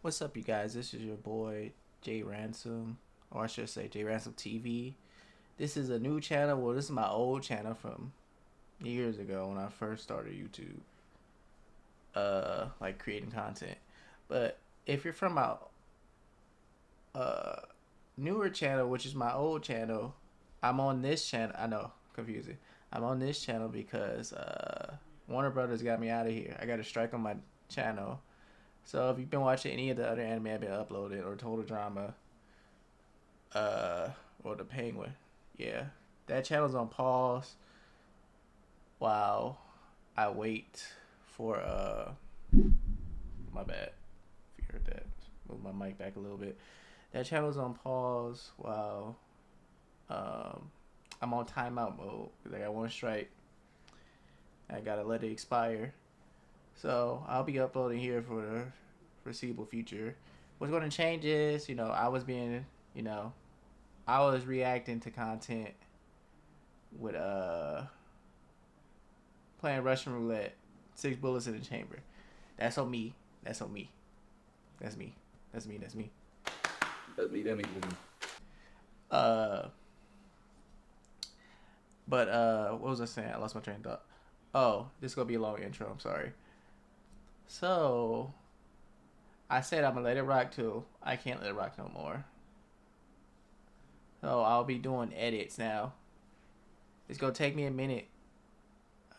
What's up, you guys? This is your boy J Ransom, or I should say J Ransom TV. This is a new channel. Well, this is my old channel from years ago when I first started YouTube, like creating content. But if you're from my uh newer channel, which is my old channel, I'm on this channel. I know, confusing. I'm on this channel because Warner Brothers got me out of here. I got a strike on my channel. So if you've been watching any of the other anime I've been uploaded, or Total Drama, uh, or The Penguin, yeah, that channel's on pause while I wait for my bad. If you heard that, move my mic back a little bit. That channel's on pause while I'm on timeout mode because I got one strike. I gotta let it expire. So I'll be uploading here for the foreseeable future. What's going to change is, I was reacting to content with playing Russian roulette, 6 bullets in the chamber. That's on me. That's on me. That's me. That's me. That's me. That me. Uh, but what was I saying? I lost my train of thought. Oh, this is gonna be a long intro. I'm sorry. So I said I'm gonna let it rock too. I can't let it rock no more. So I'll be doing edits now. It's gonna take me a minute.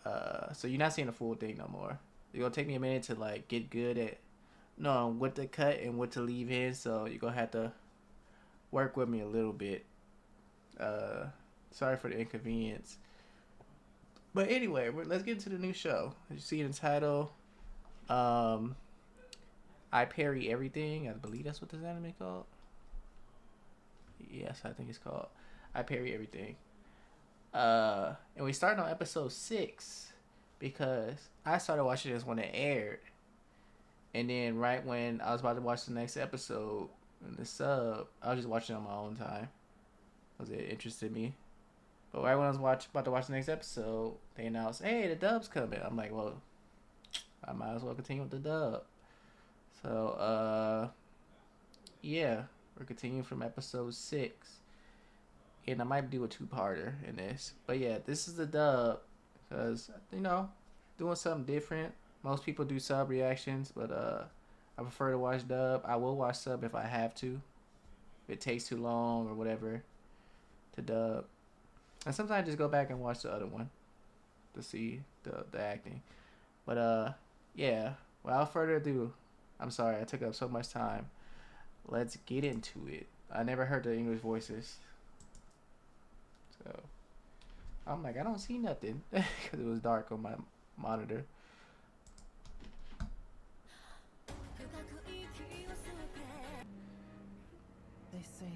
So you're not seeing the full thing no more. It's gonna take me a minute to like get good at knowing what to cut and what to leave in. So you're gonna have to work with me a little bit. Sorry for the inconvenience. But anyway, let's get into the new show. As you see in the title, I Parry Everything. I believe that's what this anime is called. Yes, I think it's called I Parry Everything. And we started on episode 6 because I started watching this when it aired. And then right when I was about to watch the next episode in the sub, I was just watching it on my own time because it interested me. But right when I was about to watch the next episode, they announced, "Hey, the dub's coming." I'm like, well, I might as well continue with the dub. So, yeah, we're continuing from episode 6. And I might do a 2-parter in this. But yeah, this is the dub. Because, doing something different. Most people do sub reactions, but I prefer to watch dub. I will watch sub if I have to. If it takes too long or whatever to dub. And sometimes I just go back and watch the other one to see the acting. But yeah, without further ado, I'm sorry I took up so much time. Let's get into it. I never heard the English voices. So I'm like, I don't see nothing because it was dark on my monitor. They say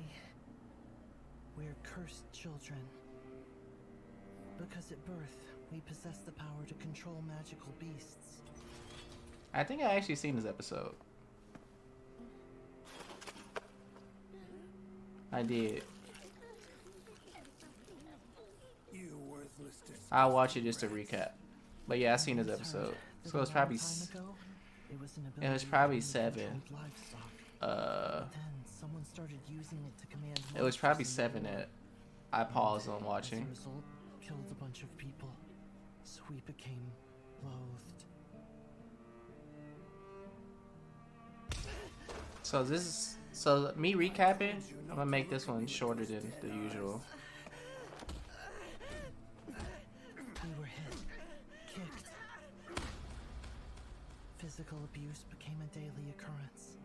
we're cursed children. Because at birth, we possess the power to control magical beasts. I think I actually seen this episode. I did. I'll watch it just to recap. But yeah, I seen this episode. So it's probably it was probably 7. It was probably 7 that I paused on watching. As a result, killed a bunch of people. So we became loathed. So me recapping, I'm gonna make this one shorter than the usual. We were hit, kicked. Physical abuse became a daily occurrence.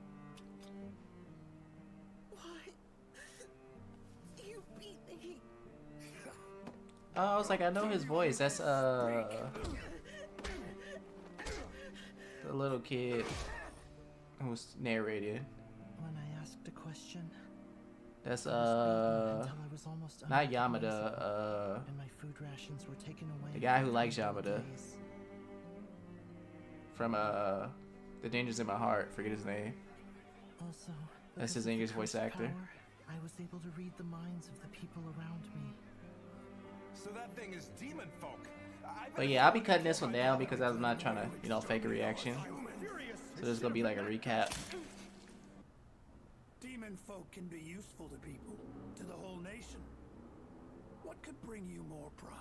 Why? You beat me. Oh, I was like, I know his voice. That's the little kid who was narrated. When I asked a question, That's until I was almost not unrecognizable, Yamada. and my food rations were taken away. The guy who for likes 100 Yamada. days. From The Dangers in My Heart. Forget his name. Also, That's because his of the English voice cursed actor. power, I was able to read the minds of the people around me. So that thing is demon folk. But yeah, I'll be cutting this one down because I'm not trying to, fake a reaction. So this is gonna be like a recap. Demon folk can be useful to people, to the whole nation. What could bring you more pride?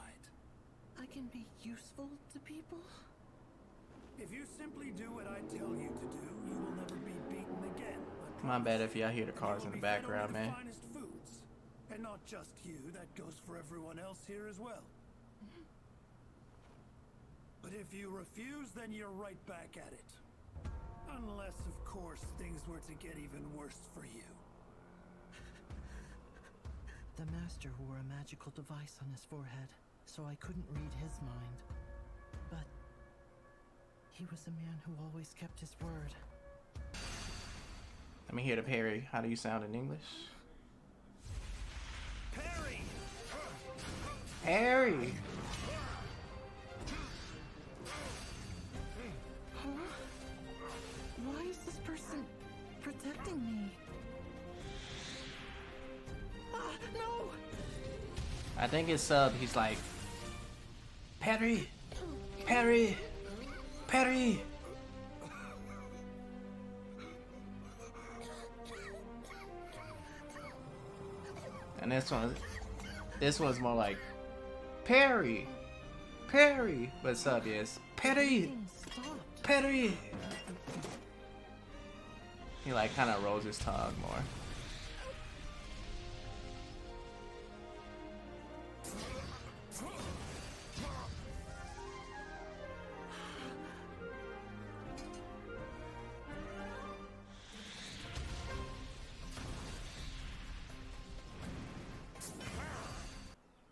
I can be useful to people? If you simply do what I tell you to do, you will never be beaten again. I My promise. bad if y'all hear the And cars you in will the be fed background, only man. the finest foods. And not just you, that goes for everyone else here as well. But if you refuse, then you're right back at it. Unless, of course, things were to get even worse for you. The master wore a magical device on his forehead, so I couldn't read his mind. But he was a man who always kept his word. Let me hear the Parry. How do you sound in English? Parry! Parry! Huh? Why is this person protecting me? Ah, no! I think it's he's like, Parry! Parry! Parry! And this one's more like, Parry! Parry! But sub is, Parry! Breathing stopped. Parry! He like kind of rolls his tongue more.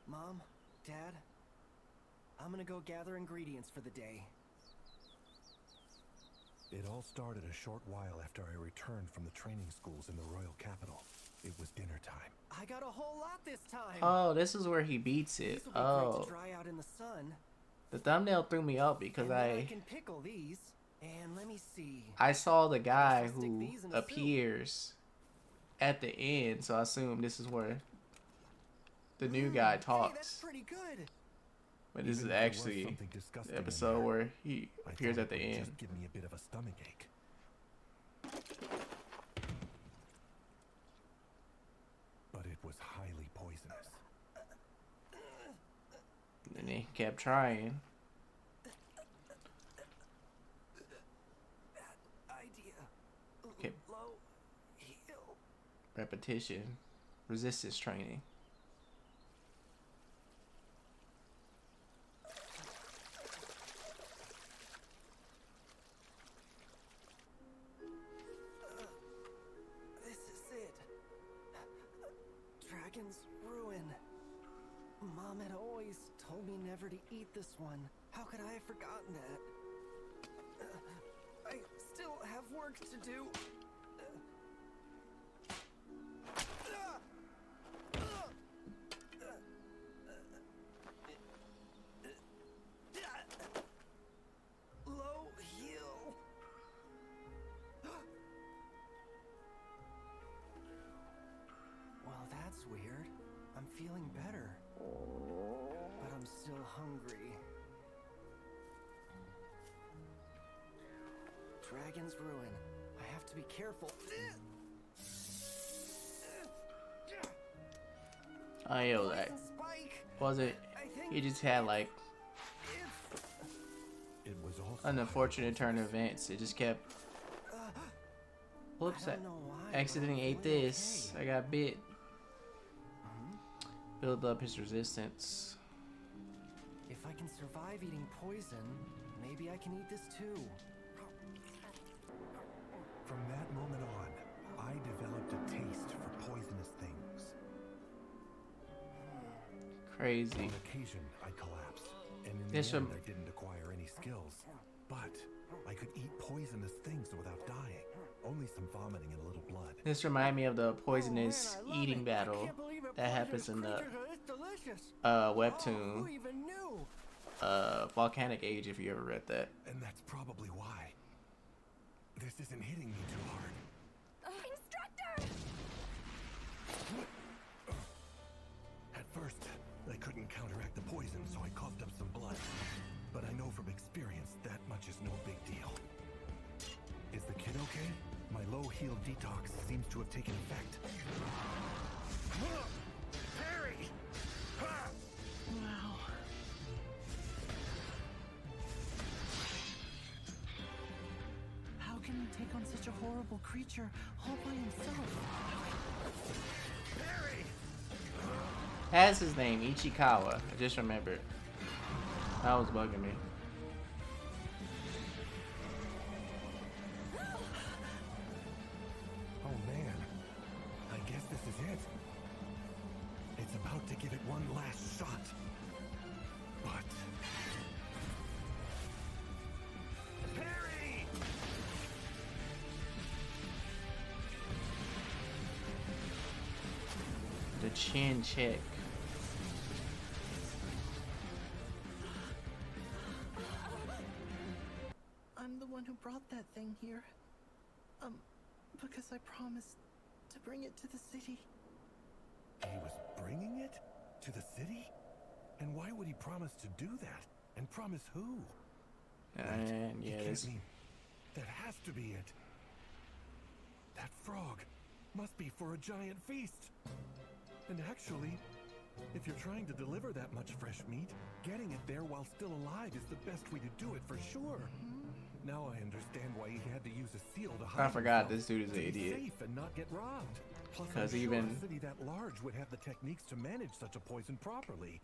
Mom, Dad, I'm gonna go gather ingredients for the day. It all started a short while after I returned from the training schools in the royal capital. It was dinner time. I got a whole lot this time. Oh, this is where he beats it. These will be great Oh, to dry out in the sun. the thumbnail threw me up because And then I I can pickle these. And let me see. saw the guy I'll stick who these in the soup. appears at the end, so I assume this is where the new guy Hey, that's talks. pretty good. But this Even is if there was actually something disgusting the in episode there, where he I appears thought at the it would end. Just give me a bit of a stomach ache. But it was highly poisonous. And he kept trying. Idea. Okay. Low heel. Repetition. Resistance training. This is it. Dragon's Ruin. Mom had always told me never to eat this one. How could I have forgotten that? I still have work to do. Low heel. Well, that's weird. I'm feeling better. But I'm still hungry. Dragon's Ruin. I have to be careful. Oh, yo, that Poison spike. was it. I think He just had like it's It was also an unfortunate turn of events. It just kept. Whoops! I I don't know why, but accidentally I'm ate feeling this. okay. I got bit. Build up his resistance. If I can survive eating poison, maybe I can eat this too. From that moment on, I developed a taste for poisonous things. Crazy. On occasion, I collapsed, and in This the end, one- I didn't acquire any skills. But I could eat poisonous things without dying. Only some vomiting and a little blood. This reminded me of the poisonous Oh, man, I love eating it. battle I can't believe it. that happens Poisonous in the creatures are this delicious. webtoon Who even knew? Volcanic Age, if you ever read that. And that's probably why. This isn't hitting me too hard. Instructor! At first, I couldn't counteract the poison, so I coughed up some blood. But I know from experience that much is no big deal. Is the kid okay? My low heal detox seems to have taken effect. Parry! Wow. How can he take on such a horrible creature all by himself? Parry! That's his name, Ichikawa. I just remembered. That was bugging me. Oh man, I guess this is it. It's about to give it one last shot. But... Parry! The chin check. I'm the one who brought that thing here. Because I promised to bring it to the city. He was bringing it to the city? And why would he promise to do that? And promise who? And He yeah, can't this mean... That has to be it. That frog must be for a giant feast. And actually, if you're trying to deliver that much fresh meat, getting it there while still alive is the best way to do it for sure. Now I understand why he had to use a seal to hide I forgot himself, this dude is to an be idiot. safe and not get robbed. Plus, I'm 'Cause sure even- a city that large would have the techniques to manage such a poison properly.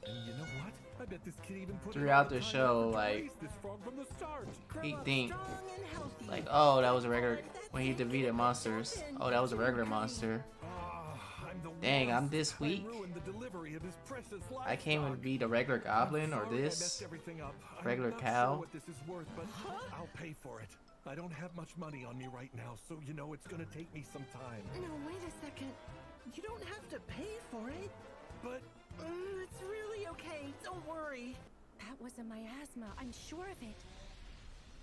And you know what? I bet this kid even put Throughout in all the time show, effort to like, raise this frog from the start. he think Strong and healthy. like, oh, that was a regular when he defeated monsters. Oh, that was a regular monster. I'm the Dang, I'm worst. this I weak. ruined the delivery of his precious I can't even livestock. beat a regular goblin or I'm sorry I this. messed everything up. regular I'm not cow. Sure what this is worth, but I'll pay for it. I don't have much money on me right now, so you know it's gonna take me some time. No, wait a second. You don't have to pay for it. But It's really okay. Don't worry. That was a miasma, I'm sure of it.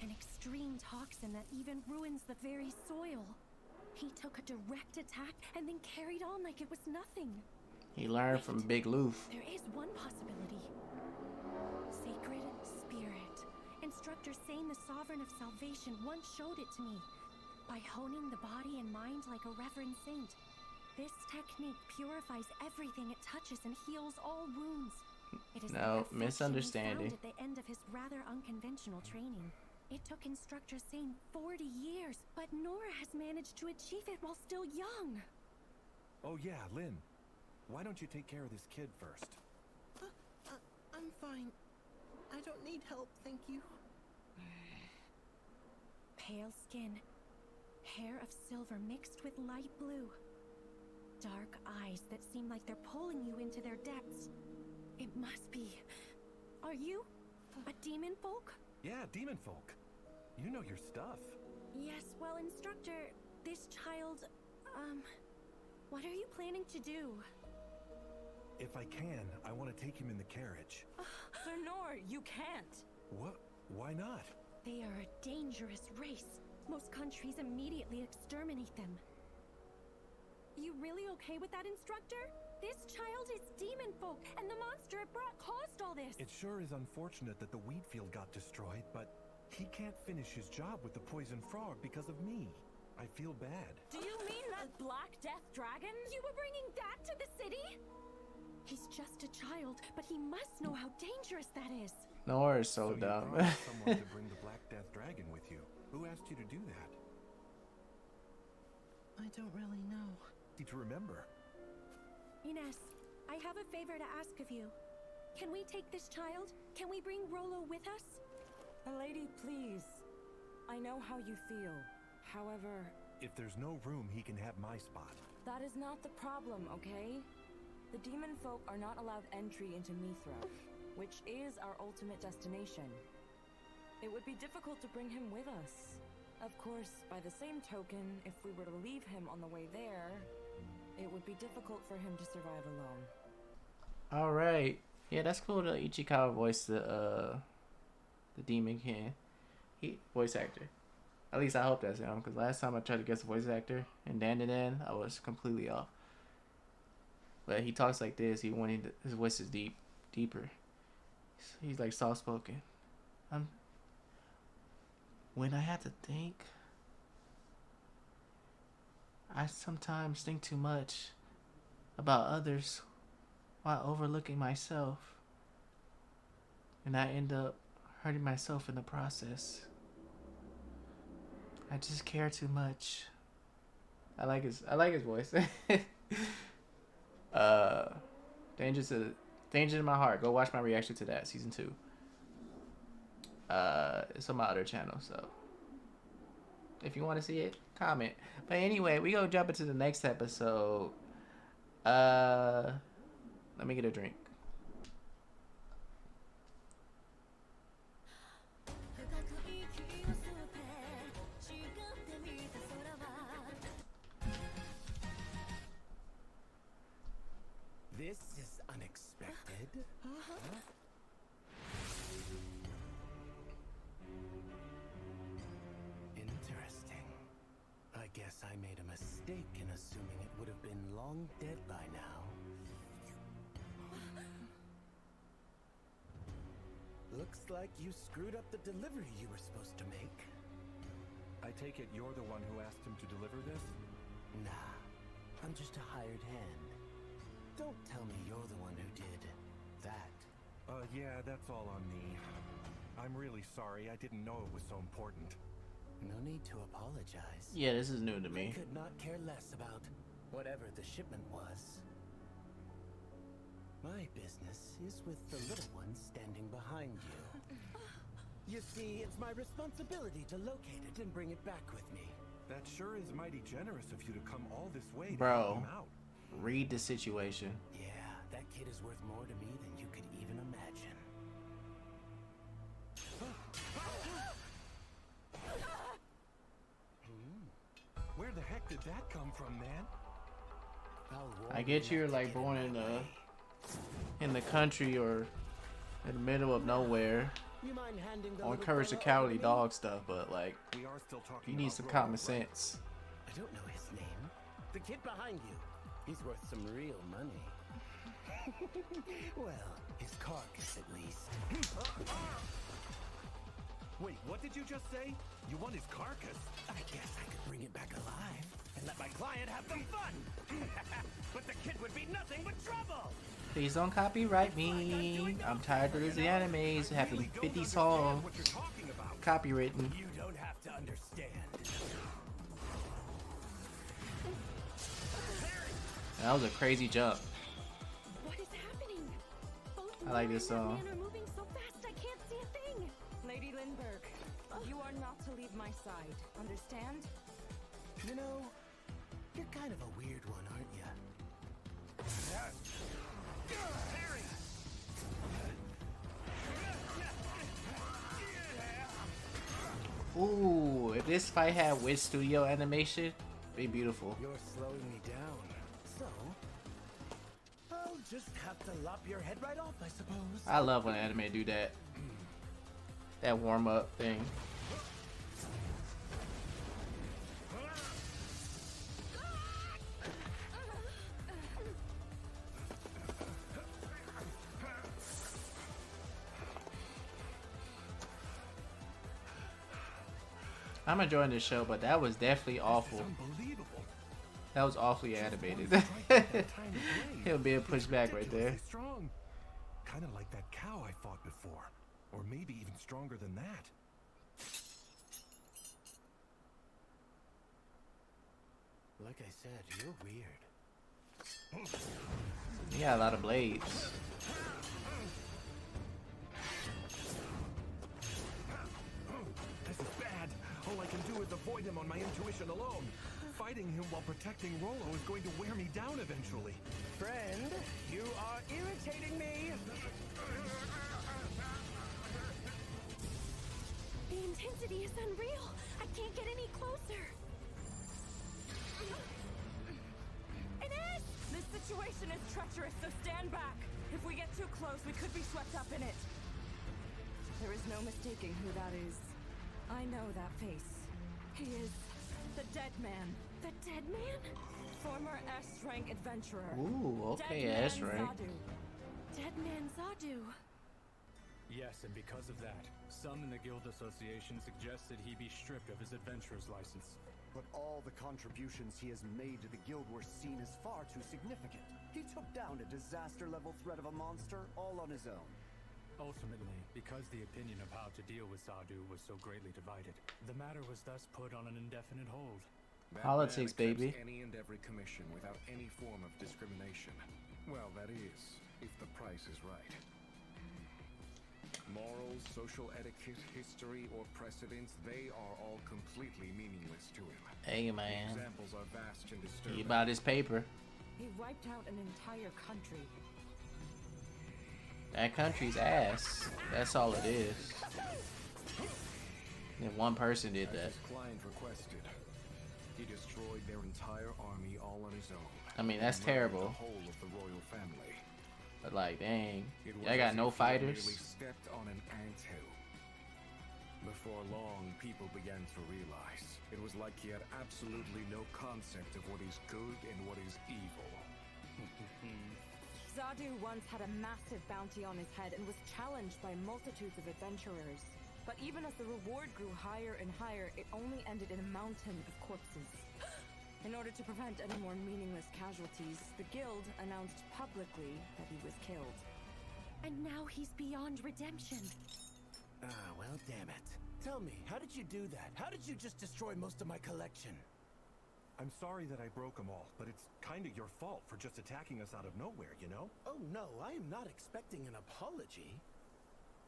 An extreme toxin that even ruins the very soil. He took a direct attack and then carried on like it was nothing. He learned from Big Loof. There is one possibility. Sacred spirit. Instructor Sane, the Sovereign of Salvation, once showed it to me. By honing the body and mind like a reverend saint. This technique purifies everything it touches and heals all wounds. It is the No, perfection misunderstanding. he found at the end of his rather unconventional training. It took Instructor Sane 40 years, but Nora has managed to achieve it while still young. oh yeah, Lynn, why don't you take care of this kid first? I'm fine. I don't need help, thank you. Pale skin, hair of silver mixed with light blue. Dark eyes that seem like they're pulling you into their depths. It must be. Are you a demon folk? Yeah, demon folk. You know your stuff. Yes, well, Instructor, this child, what are you planning to do? If I can, I want to take him in the carriage. Sir Nor, you can't. What? Why not? They are a dangerous race. Most countries immediately exterminate them. You really okay with that, Instructor? This child is demon folk, and the monster it brought caused all this. It sure is unfortunate that the wheat field got destroyed, but he can't finish his job with the poison frog because of me. I feel bad. Do you mean that Black Death Dragon? You were bringing that to the city? He's just a child, but he must know how dangerous that is. Nora is so you dumb. promised someone to bring the Black Death Dragon with you. Who asked you to do that? I don't really know. Need to remember. Ines, I have a favor to ask of you. Can we take this child? Can we bring Rolo with us? Lady, please. I know how you feel. However, If there's no room, he can have my spot. that is not the problem, okay? The demon folk are not allowed entry into Mithra, which is our ultimate destination. It would be difficult to bring him with us. Of course, by the same token, if we were to leave him on the way there, it would be difficult for him to survive alone. All right, yeah, that's cool. The Ichikawa voice the demon king, he voice actor. At least I hope that's him, because last time I tried to guess the voice actor and Dan, I was completely off. But he talks like this. His voice is deeper. He's like soft spoken. When I had to think, I sometimes think too much about others while overlooking myself, and I end up hurting myself in the process. I just care too much. I like his voice. uh Danger to Danger in My Heart. Go watch my reaction to that, season 2. It's on my other channel, so if you want to see it, comment. But anyway, we gonna jump into the next episode. Let me get a drink. This is unexpected. Interesting. I guess I made a mistake in assuming it would have been long dead by now. Looks like you screwed up the delivery you were supposed to make. I take it you're the one who asked him to deliver this? Nah, I'm just a hired hand. Don't tell me you're the one who did that. Yeah, that's all on me. I'm really sorry. I didn't know it was so important. No need to apologize. Yeah, this is new to me. I could not care less about whatever the shipment was. My business is with the little one standing behind you. You see, it's my responsibility to locate it and bring it back with me. That sure is mighty generous of you to come all this way to Bro. help him out. Read the situation. Yeah, that kid is worth more to me than you could even imagine. Where the heck did that come from, man? I get you're like born in the country or in the middle of nowhere You mind handing the on little Courage the fella Cowardly over to me? Dog stuff, but like We are still talking you need about some Roland, common right? sense. I don't know his name. The kid behind you. He's worth some real money. Well, his carcass at least. Wait, what did you just say? You want his carcass? I guess I could bring it back alive and let my client have some fun. But the kid would be nothing but trouble. Please don't copyright me. I'm tired of these animes having 50 songs What you're talking about? copywritten. You don't have to understand. That was a crazy jump. What is happening? Both I like Laura this and that song. man are moving so fast I can't see a thing. Lady Lindbergh, you are not to leave my side. Understand? You know, you're kind of a weird one, aren't you? Ooh, if this fight had with studio animation, it'd be beautiful. You're slowing me down. So, I'll just have to lop your head right off, I suppose. I love when anime do that. That warm up thing. I'm enjoying this show, but that was definitely awful. Unbelievable. That was awfully animated. He'll be a pushback right there. Strong. Kind of like that cow I fought before. Or maybe even stronger than that. Like I said, you're weird. He got a lot of blades. This is bad. All I can do is avoid him on my intuition alone. Fighting him while protecting Rolo is going to wear me down eventually. Friend, you are irritating me. The intensity is unreal. I can't get any closer. Ines! This situation is treacherous, so stand back. If we get too close, we could be swept up in it. There is no mistaking who that is. I know that face. He is the dead man. The dead man? Former S-rank adventurer. Ooh, okay, Dead that's Man right. Zadu. Dead man Zadu. Yes, and because of that, some in the Guild Association suggested he be stripped of his adventurer's license. But all the contributions he has made to the guild were seen as far too significant. He took down a disaster-level threat of a monster all on his own. Ultimately, because the opinion of how to deal with Sadu was so greatly divided, the matter was thus put on an indefinite hold. That Politics, man accepts baby. any and every commission without any form of discrimination. Well, that is, if the price is right. Morals, social etiquette, history, or precedents, they are all completely meaningless to him. Hey, The man. examples are vast and He disturbing. about his paper. He wiped out an entire country. That country's ass. That's all it is. And one person did As that. his client requested, he destroyed their entire army all on his own. I mean, that's and murdered terrible. The whole of the royal family. But like, dang. It was I got as no if he had fighters. merely stepped on an anthill. Before long, people began to realize it was like he had absolutely no concept of what is good and what is evil. Sadu once had a massive bounty on his head and was challenged by multitudes of adventurers. But even as the reward grew higher and higher, it only ended in a mountain of corpses. In order to prevent any more meaningless casualties, the guild announced publicly that he was killed. And now he's beyond redemption. Ah, well, damn it. Tell me, how did you do that? How did you just destroy most of my collection? I'm sorry that I broke them all, but it's kinda your fault for just attacking us out of nowhere, you know? Oh no, I am not expecting an apology.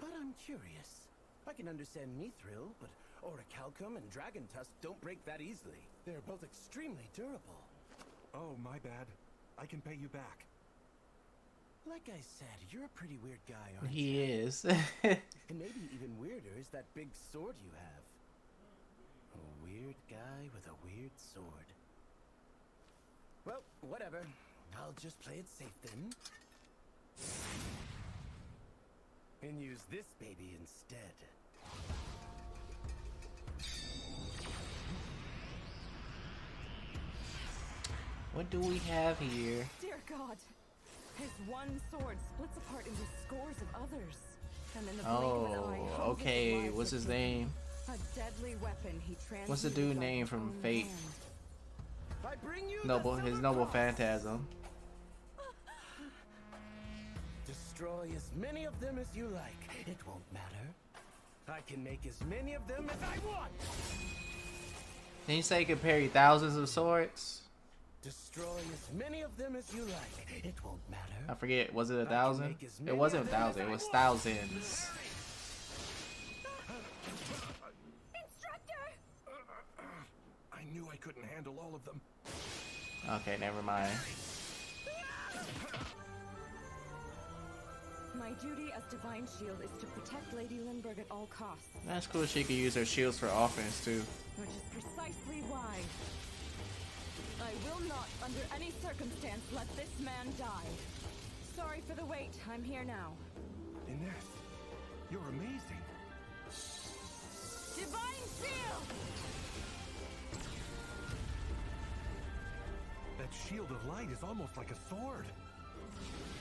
But I'm curious. I can understand Mithril, but Orichalcum and Dragon Tusk don't break that easily. They're both extremely durable. Oh, my bad. I can pay you back. Like I said, you're a pretty weird guy, aren't you? He is. And maybe even weirder is that big sword you have. A weird guy with a weird sword. Well, whatever. I'll just play it safe then. And use this baby instead. What do we have here? Dear God! His one sword splits apart into scores of others. And in the blink of an eye, Oh, hundreds of okay. lives What's are his taken. name? A deadly weapon he What's the transmuted dude by name his from own Fate? hand. I bring you Noble, the his Silver noble Cross. phantasm. Destroy as many of them as you like. It won't matter. I can make as many of them as I want. Didn't you say you could parry thousands of swords? Destroy as many of them as you like. It won't matter. I forget. Was it a I can thousand? make as It many wasn't of a them as thousand. It I was want. thousands. I knew I couldn't handle all of them. Okay, never mind. My duty as Divine Shield is to protect Lady Lindbergh at all costs, That's cool. She could use her shields for offense too. which is precisely why I will not, under any circumstance, let this man die. Sorry for the wait. I'm here now. Inez, you're amazing. Divine Shield! That shield of light is almost like a sword.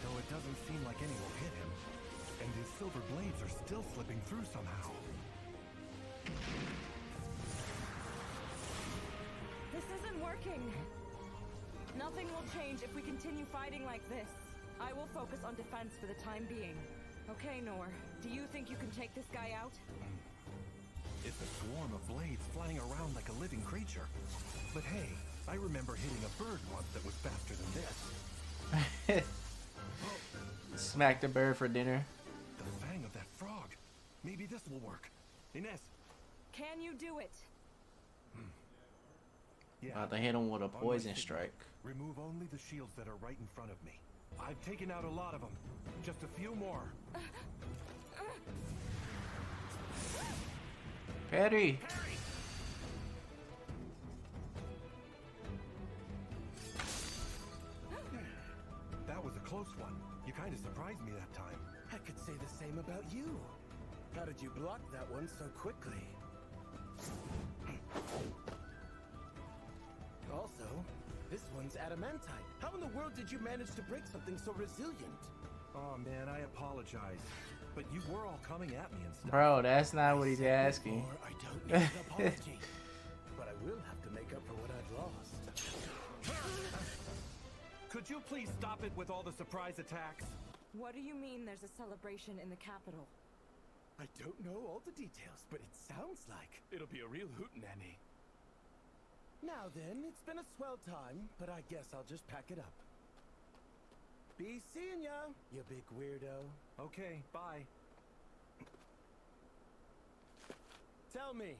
Though it doesn't seem like any will hit him. And his silver blades are still slipping through somehow. This isn't working. Nothing will change if we continue fighting like this. I will focus on defense for the time being. Okay, Nor, do you think you can take this guy out? It's a swarm of blades flying around like a living creature. But hey, I remember hitting a bird once that was faster than this. Smack the bird for dinner. The fang of that frog. Maybe this will work. Inez. Can you do it? Yeah. About to hit him with a On my poison signal, strike. Remove only the shields that are right in front of me. I've taken out a lot of them. Just a few more. Parry. That was a close one. You kind of surprised me that time. I could say the same about you. How did you block that one so quickly? Also, this one's adamantite. How in the world did you manage to break something so resilient? Oh man, I apologize. But you were all coming at me and stuff. Bro, that's not what he's asking. Or I don't need an apology. But I will have to make up Could you please stop it with all the surprise attacks? What do you mean there's a celebration in the capital? I don't know all the details, but it sounds like It'll be a real hootenanny. Now then, it's been a swell time, but I guess I'll just pack it up. Be seeing ya, you big weirdo. Okay, bye. Tell me,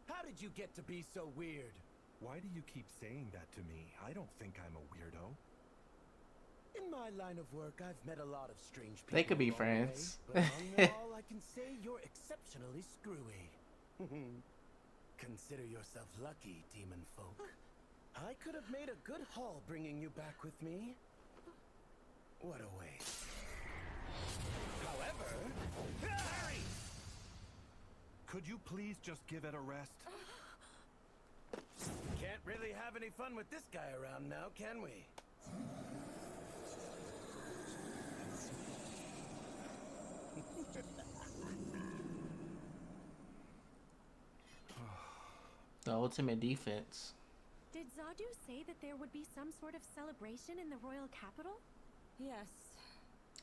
how did you get to be so weird? Why do you keep saying that to me? I don't think I'm a weirdo. In my line of work, I've met a lot of strange people. They could be along the way, friends. but among them all, I can say you're exceptionally screwy. Consider yourself lucky, demon folk. I could have made a good haul bringing you back with me. What a waste. However, Parry! Could you please just give it a rest? Can't really have any fun with this guy around now, can we? The ultimate defense. Did Zadu say that there would be some sort of celebration in the royal capital? Yes.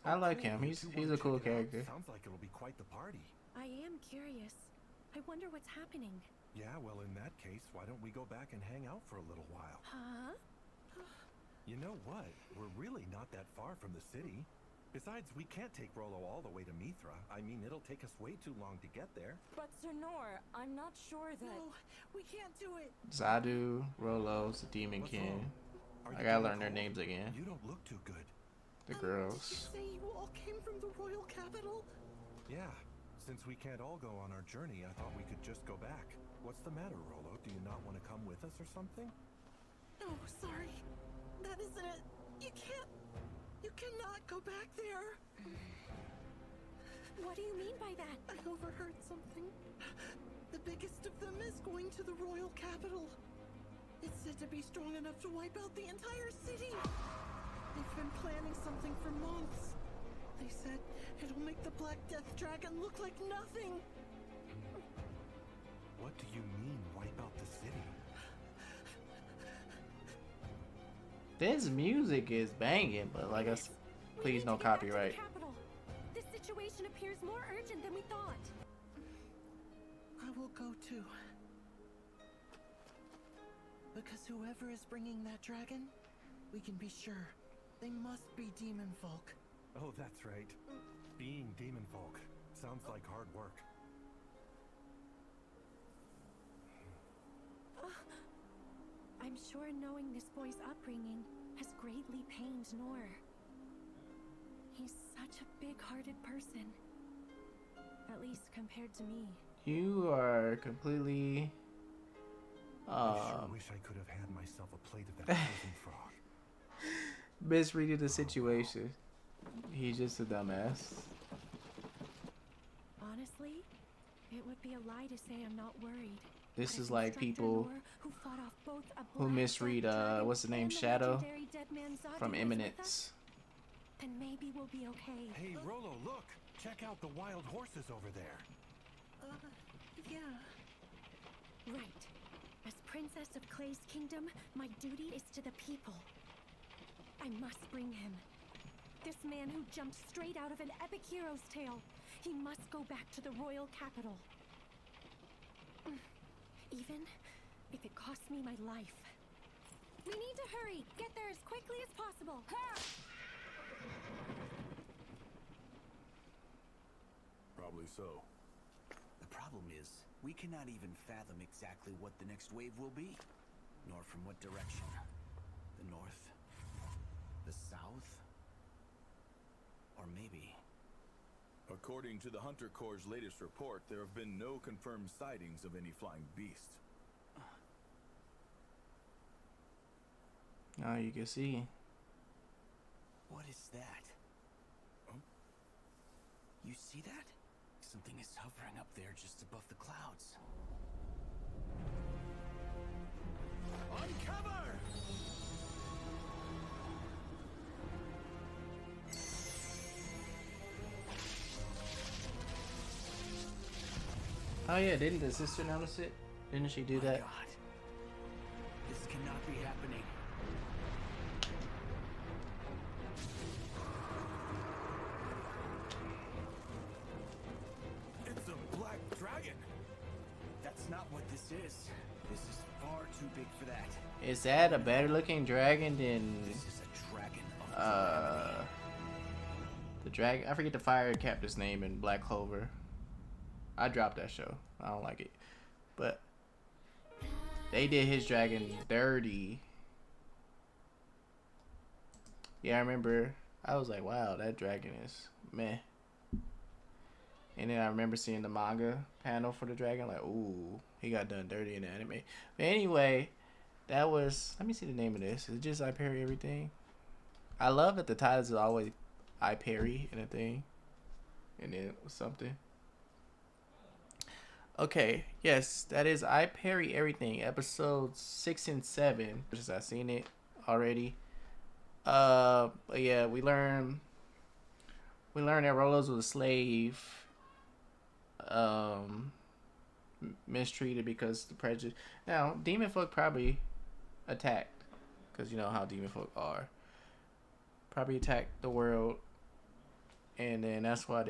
I like him. You He's two a wanna cool check it out? character. Sounds like it'll be quite the party. I am curious. I wonder what's happening. Yeah, well, in that case, why don't we go back and hang out for a little while? Huh? You know what? We're really not that far from the city. Besides, we can't take Rollo all the way to Mithra. I mean, it'll take us way too long to get there. But Sir Nor, I'm not sure that... No, we can't do it. Zadu, Rolos, the Demon What's King. wrong? Are I you gotta feeling learn their cold? names again. You don't look too good. The Did girls. you say you all came from the royal capital? Yeah. Since we can't all go on our journey, I thought we could just go back. What's the matter, Rollo? Do you not want to come with us or something? No, sorry. That isn't it. You can't. You cannot go back there. What do you mean by that? I overheard something. The biggest of them is going to the royal capital. It's said to be strong enough to wipe out the entire city. They've been planning something for months. They said it'll make the Black Death Dragon look like nothing. What do you mean, wipe out the city? This music is banging, but like I said, We please need no to get back to the copyright. capital. This situation appears more urgent than we thought. I will go too. Because whoever is bringing that dragon, we can be sure they must be demon folk. Oh, that's right. Being demon folk. Sounds like hard work. I'm sure knowing this boy's upbringing has greatly pained Nor. He's such a big-hearted person. At least compared to me. You are completely. I sure wish I could have had myself a plate of that frozen frog. Misreading the situation. He's just a dumbass. Honestly, it would be a lie to say I'm not worried. This But is if like Instructor people Nor, who fought off both a who Black misread Death Dragon what's the name, and the Shadow legendary dead man Zadu from was with us, Eminence. then maybe we'll be okay. Hey, Rollo, look! Check out the wild horses over there. Yeah. Right. As Princess of Clay's kingdom, my duty is to the people. I must bring him. This man who jumped straight out of an epic hero's tale. He must go back to the royal capital. Even if it costs me my life. We need to hurry. Get there as quickly as possible. Ha! Probably so. The problem is, we cannot even fathom exactly what the next wave will be, nor from what direction. The north, the south, or maybe... According to the Hunter Corps' latest report, there have been no confirmed sightings of any flying beast. Oh, you can see. What is that? Oh? You see that? Something is hovering up there just above the clouds. Uncover! Oh yeah, didn't the sister notice it? Didn't she do that? God. This cannot be happening. is. This is far too big for that. Is that a better looking dragon than This is a dragon of calamity. the dragon? I forget the fire captain's name in Black Clover. I dropped that show. I don't like it, but they did his dragon dirty. Yeah, I remember. I was like, wow, that dragon is meh. And then I remember seeing the manga panel for the dragon, like, ooh, he got done dirty in the anime. But anyway, that was. Let me see the name of this. Is it just I Parry Everything? I love that the titles are always I Parry in a thing, and then it was something. Okay, yes, that is I Parry Everything, episodes 6 and 7. Just I seen it already. But yeah, we learned that Rolos was a slave, um, mistreated because the prejudice. Now, demon folk probably attacked, because you know how demon folk are. Probably attacked the world, and then that's why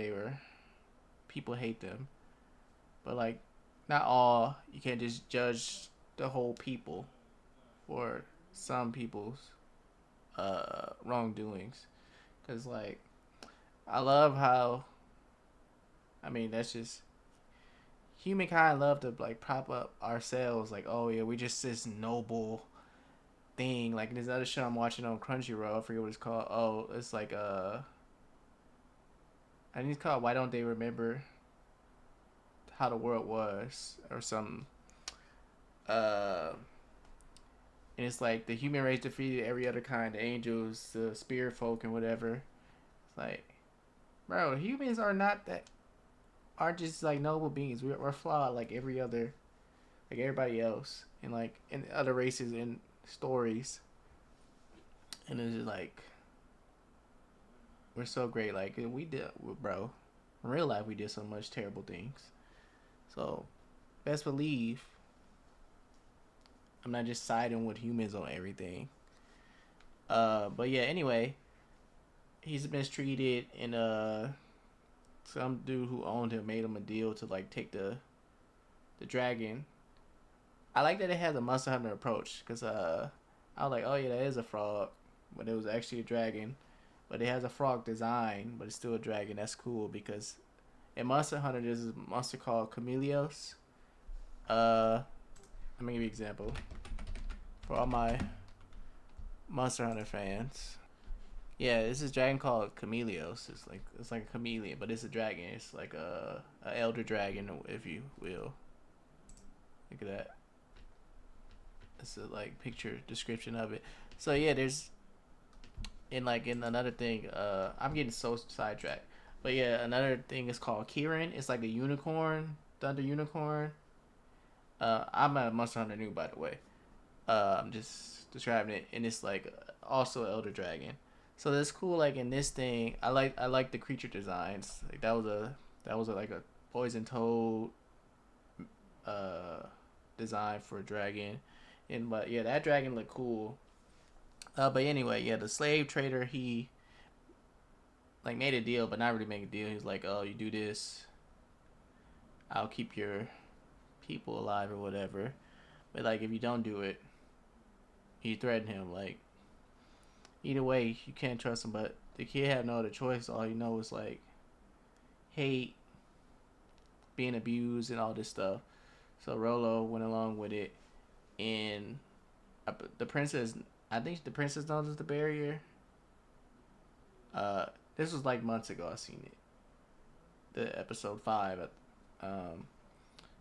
people hate them. But like, not all. You can't just judge the whole people for some people's wrongdoings. Cause like, I love how. I mean, that's just humankind love to like prop up ourselves. Like, oh yeah, we just this noble thing. Like this other show I'm watching on Crunchyroll. I forget what it's called. Oh, it's like I think it's called Why Don't They Remember How the World Was or something. Uh, and it's like the human race defeated every other kind, the angels, the spirit folk, and whatever. It's like, bro, humans are not that, aren't just like noble beings. We're flawed like every other, like everybody else, and like in other races and stories. And it's just like, we're so great. Like we did, bro. In real life, we did so much terrible things. So, best believe I'm not just siding with humans on everything. But yeah, anyway, he's mistreated, and some dude who owned him made him a deal to like take the dragon. I like that it has a Monster Hunter approach, because I was like, oh yeah, that is a frog, but it was actually a dragon. But it has a frog design, but it's still a dragon. That's cool, because in Monster Hunter there's a monster called Chameleos. Let me give you an example for all my Monster Hunter fans. Yeah, this is a dragon called Chameleos. It's like a chameleon, but it's a dragon. It's like a elder dragon, if you will. Look at that. It's a like picture description of it. So yeah, there's in another thing. I'm getting so sidetracked, but yeah, another thing is called Kirin. It's like a unicorn, thunder unicorn. I'm a Monster Hunter new, by the way. I'm just describing it, and it's like also Elder Dragon. So that's cool. Like in this thing, I like the creature designs. Like that was like a poison toad uh design for a dragon, and but yeah, that dragon looked cool. But anyway, yeah, the slave trader, he like made a deal, but not really make a deal. He's like, oh, you do this, I'll keep your people alive or whatever. But like if you don't do it, he threatened him like, either way, you can't trust him. But the kid had no other choice. All you know is like hate, being abused, and all this stuff. So Rolo went along with it, and the princess. I think the princess knows the barrier. This was like months ago. I seen it. The episode 5.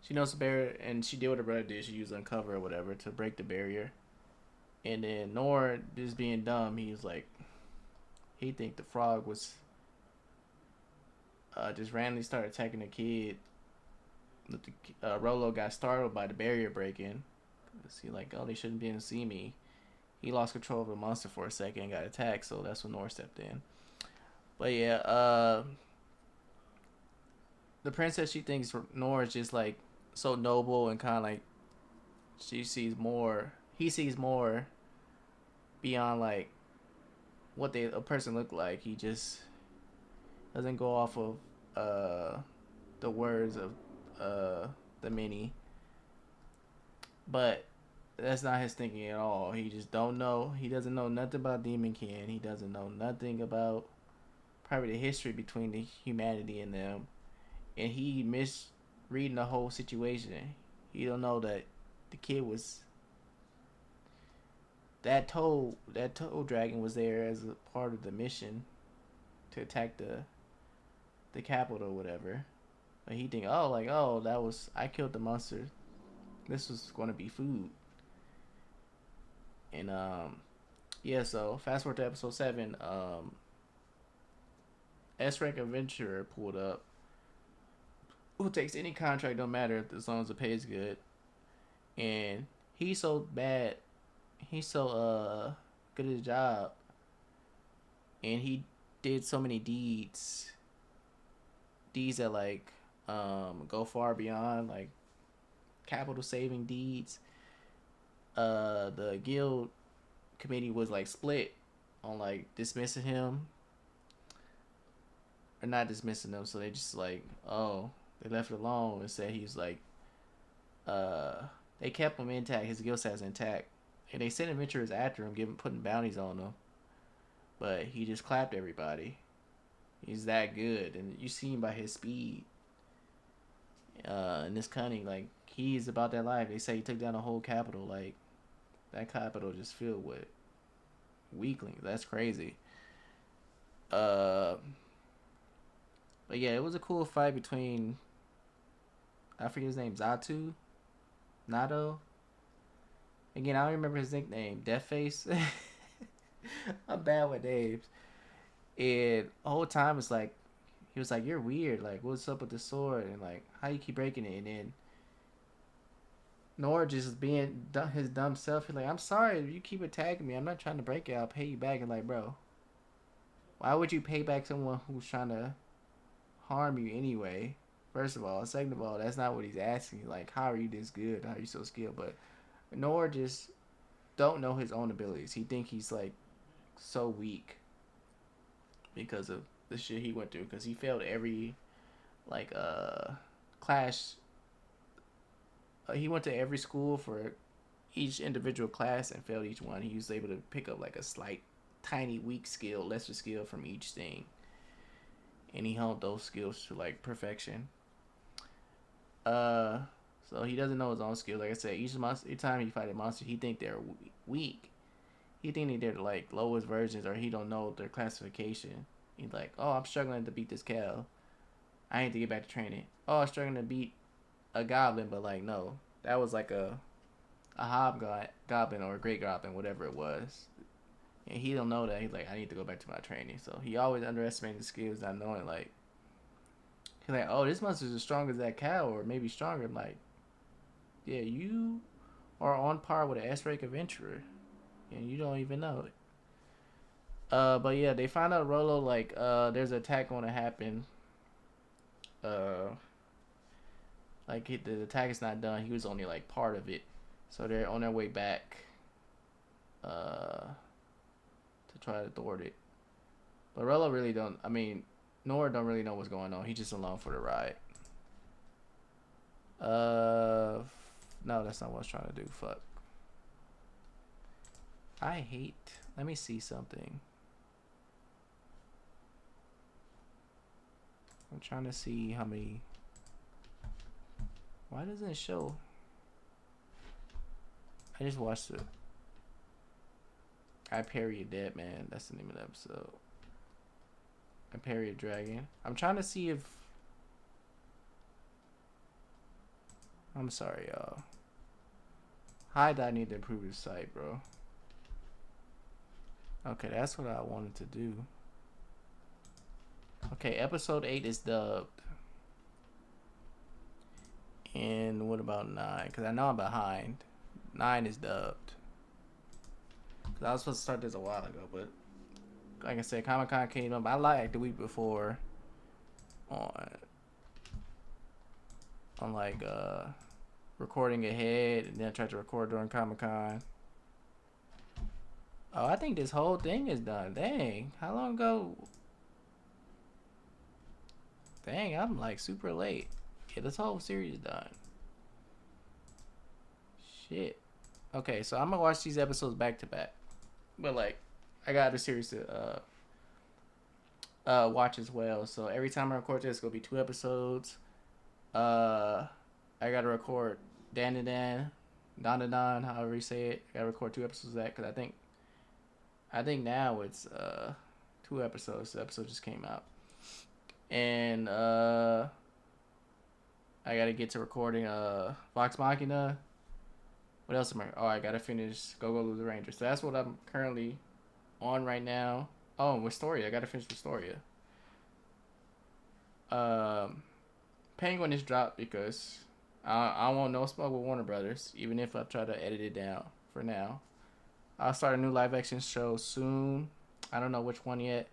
She knows the barrier, and she did what her brother did. She used uncover or whatever to break the barrier. And then Nor, just being dumb, he was like, he think the frog was just randomly started attacking the kid. Rolo got startled by the barrier breaking. He like, oh, they shouldn't be able to see me. He lost control of the monster for a second and got attacked, so that's when Nor stepped in. But yeah, the princess, she thinks Nor is just like so noble and kind of like he sees more beyond like what a person look like. He just doesn't go off of the words of the many. But that's not his thinking at all. He just don't know. He doesn't know nothing about Demon King. He doesn't know nothing about probably the history between the humanity and them. And he misreading the whole situation. He don't know that the kid was that toad dragon was there as a part of the mission to attack the capital or whatever. But he think, oh, like, oh, that was I killed the monster. This was going to be food. And yeah. So fast forward to episode 7. S rank adventurer pulled up. Who takes any contract? Don't matter as long as the pay is good. And he's so bad. He's so good at his job. And he did so many deeds that like go far beyond like capital saving deeds. The guild committee was like split on like dismissing him or not dismissing him, so they just like, oh, they left it alone and said he's like uh they kept him intact, his guild status intact, and they sent adventurers after him, putting bounties on him, but he just clapped everybody. He's that good, and you see him by his speed and his cunning. Like, he's about that life. They say he took down the whole capital. Like, that capital just filled with weaklings. That's crazy. Uh, but yeah, it was a cool fight between, I forget his name, Zatu, Nato. Again, I don't remember his nickname, Deathface. I'm bad with names. And the whole time it's like he was like, "You're weird. Like, what's up with the sword? And like, how you keep breaking it?" And then Nora just being his dumb self. He's like, "I'm sorry. You keep attacking me. I'm not trying to break it. I'll pay you back." And like, bro, why would you pay back someone who's trying to harm you anyway? First of all, second of all, that's not what he's asking. Like, how are you this good? How are you so skilled? But Nora just don't know his own abilities. He think he's like so weak because of the shit he went through. Because he failed every like class. He went to every school for each individual class and failed each one. He was able to pick up like a slight, tiny, weak skill, lesser skill from each thing, and he honed those skills to like perfection. Uh, so he doesn't know his own skills. Like I said, each time he fight a monster, he think they're weak. He think they're like lowest versions, or he don't know their classification. He's like, oh, I'm struggling to beat this cow. I need to get back to training. Oh, I'm struggling to beat a goblin, but like no, that was like a hobgoblin or a great goblin, whatever it was. And he don't know that. He's like, I need to go back to my training. So he always underestimates the skills, not knowing like he's like, oh, this monster's as strong as that cow, or maybe stronger. I'm like, yeah, you are on par with an S-rank adventurer, and you don't even know it. But yeah, they find out Rolo like there's an attack going to happen. Uh, the attack is not done. He was only like part of it, so they're on their way back. To try to thwart it. But Rolo really don't. I mean, Nora don't really know what's going on. He's just along for the ride. No, that's not what I was trying to do. Fuck. I hate. Let me see something. I'm trying to see how many. Why doesn't it show? I just watched it. I Parry a Dead Man. That's the name of the episode. I Parry a Dragon. I'm trying to see if. I'm sorry, y'all. I need to improve the site, bro. Okay, that's what I wanted to do. Okay, episode 8 is dubbed. And what about 9? Because I know I'm behind. 9 is dubbed. Because I was supposed to start this a while ago, but like I said, Comic Con came up. I liked the week before on like recording ahead, and then I tried to record during Comic Con. Oh, I think this whole thing is done. Dang, how long ago? Dang, I'm like super late. Yeah, this whole series is done. Shit. Okay, so I'm gonna watch these episodes back to back. But like, I got a series to watch as well. So every time I record this, it's gonna be 2 episodes. I gotta record Dan and Dan, Don and Don, however you say it. I gotta record 2 episodes of that because I think now it's 2 episodes. The episode just came out, and I gotta get to recording Vox Machina. What else am I? Oh, I gotta finish Go Go Lose Rangers. So that's what I'm currently on right now. Oh, and Wistoria. I gotta finish Wistoria. Penguin is dropped because I want no smoke with Warner Brothers, even if I try to edit it down for now. I'll start a new live action show soon. I don't know which one yet.